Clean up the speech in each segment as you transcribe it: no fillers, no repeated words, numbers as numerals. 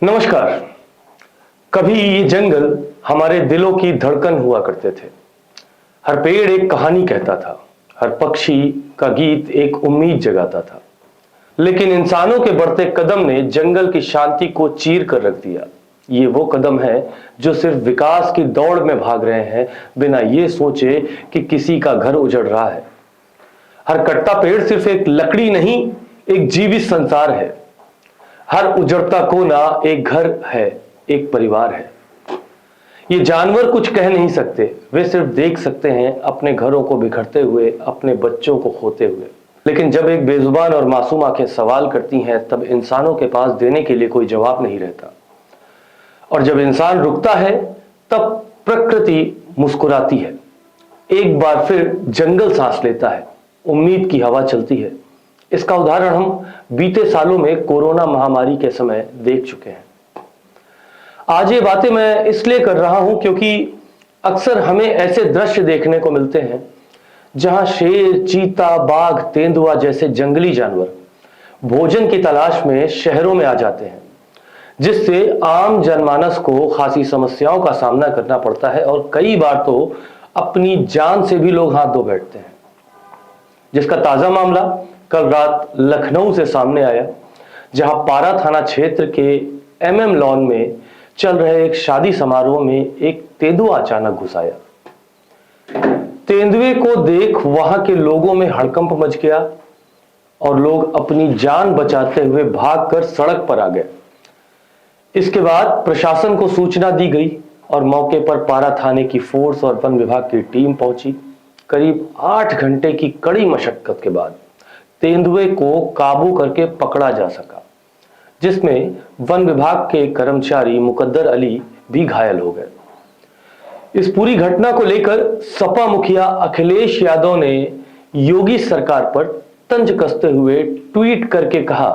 नमस्कार। कभी ये जंगल हमारे दिलों की धड़कन हुआ करते थे। हर पेड़ एक कहानी कहता था, हर पक्षी का गीत एक उम्मीद जगाता था। लेकिन इंसानों के बढ़ते कदम ने जंगल की शांति को चीर कर रख दिया। ये वो कदम है जो सिर्फ विकास की दौड़ में भाग रहे हैं, बिना ये सोचे कि किसी का घर उजड़ रहा है। हर कटता पेड़ सिर्फ एक लकड़ी नहीं, एक जीवित संसार है। हर उजड़ता कोना एक घर है, एक परिवार है। ये जानवर कुछ कह नहीं सकते, वे सिर्फ देख सकते हैं अपने घरों को बिखरते हुए, अपने बच्चों को खोते हुए। लेकिन जब एक बेजुबान और मासूम आंखें सवाल करती हैं, तब इंसानों के पास देने के लिए कोई जवाब नहीं रहता। और जब इंसान रुकता है, तब प्रकृति मुस्कुराती है। एक बार फिर जंगल सांस लेता है, उम्मीद की हवा चलती है। इसका उदाहरण हम बीते सालों में कोरोना महामारी के समय देख चुके हैं। आज ये बातें मैं इसलिए कर रहा हूं क्योंकि अक्सर हमें ऐसे दृश्य देखने को मिलते हैं जहां शेर, चीता, बाघ, तेंदुआ जैसे जंगली जानवर भोजन की तलाश में शहरों में आ जाते हैं, जिससे आम जनमानस को खासी समस्याओं का सामना करना पड़ता है और कई बार तो अपनी जान से भी लोग हाथ धो बैठते हैं। जिसका ताजा मामला कल रात लखनऊ से सामने आया, जहां पारा थाना क्षेत्र के MM लॉन में चल रहे एक शादी समारोह में एक तेंदुआ अचानक घुस आया। तेंदुए को देख वहां के लोगों में हड़कंप मच गया और लोग अपनी जान बचाते हुए भागकर सड़क पर आ गए। इसके बाद प्रशासन को सूचना दी गई और मौके पर पारा थाने की फोर्स और वन विभाग की टीम पहुंची। करीब 8 घंटे की कड़ी मशक्कत के बाद तेंदुए को काबू करके पकड़ा जा सका, जिसमें वन विभाग के कर्मचारी मुकद्दर अली भी घायल हो गए। इस पूरी घटना को लेकर सपा मुखिया अखिलेश यादव ने योगी सरकार पर तंज कसते हुए ट्वीट करके कहा,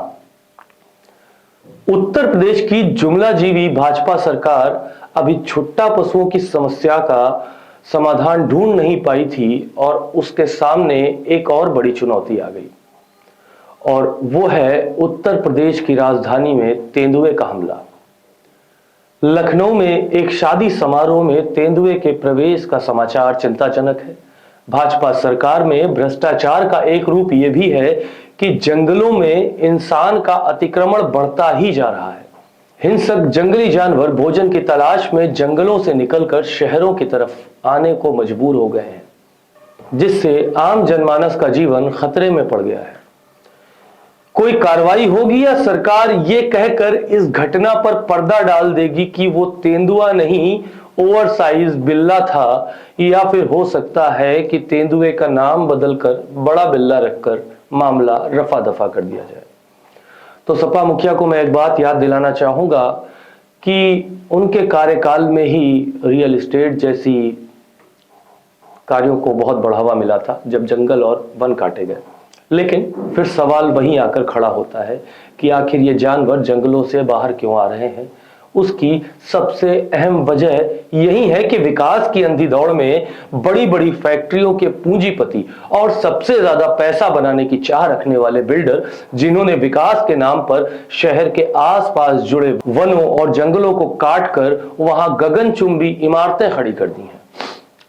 उत्तर प्रदेश की जुमलाजीवी भाजपा सरकार अभी छुट्टा पशुओं की समस्या का समाधान ढूंढ नहीं पाई थी और उसके सामने एक और बड़ी चुनौती आ गई, और वो है उत्तर प्रदेश की राजधानी में तेंदुए का हमला। लखनऊ में एक शादी समारोह में तेंदुए के प्रवेश का समाचार चिंताजनक है। भाजपा सरकार में भ्रष्टाचार का एक रूप यह भी है कि जंगलों में इंसान का अतिक्रमण बढ़ता ही जा रहा है। हिंसक जंगली जानवर भोजन की तलाश में जंगलों से निकलकर शहरों की तरफ आने को मजबूर हो गए हैं, जिससे आम जनमानस का जीवन खतरे में पड़ गया है। कोई कार्रवाई होगी या सरकार ये कहकर इस घटना पर पर्दा डाल देगी कि वो तेंदुआ नहीं, ओवरसाइज बिल्ला था, या फिर हो सकता है कि तेंदुए का नाम बदलकर बड़ा बिल्ला रखकर मामला रफा दफा कर दिया जाए। तो सपा मुखिया को मैं एक बात याद दिलाना चाहूंगा कि उनके कार्यकाल में ही रियल एस्टेट जैसी कार्यों को बहुत बढ़ावा मिला था, जब जंगल और वन काटे गए। लेकिन फिर सवाल वहीं आकर खड़ा होता है कि आखिर ये जानवर जंगलों से बाहर क्यों आ रहे हैं। उसकी सबसे अहम वजह यही है कि विकास की अंधी दौड़ में बड़ी बड़ी फैक्ट्रियों के पूंजीपति और सबसे ज्यादा पैसा बनाने की चाह रखने वाले बिल्डर, जिन्होंने विकास के नाम पर शहर के आसपास जुड़े वनों और जंगलों को काटकर वहां गगनचुंबी इमारतें खड़ी कर दी हैं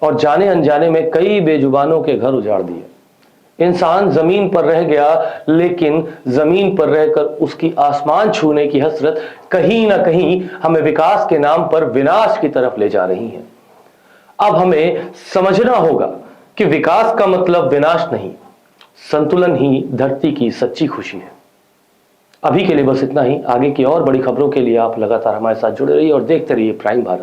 और जाने अनजाने में कई बेजुबानों के घर उजाड़ दिए। इंसान जमीन पर रह गया, लेकिन जमीन पर रहकर उसकी आसमान छूने की हसरत कहीं ना कहीं हमें विकास के नाम पर विनाश की तरफ ले जा रही है। अब हमें समझना होगा कि विकास का मतलब विनाश नहीं, संतुलन ही धरती की सच्ची खुशी है। अभी के लिए बस इतना ही। आगे की और बड़ी खबरों के लिए आप लगातार हमारे साथ जुड़े रहिए और देखते रहिए प्राइम भारत।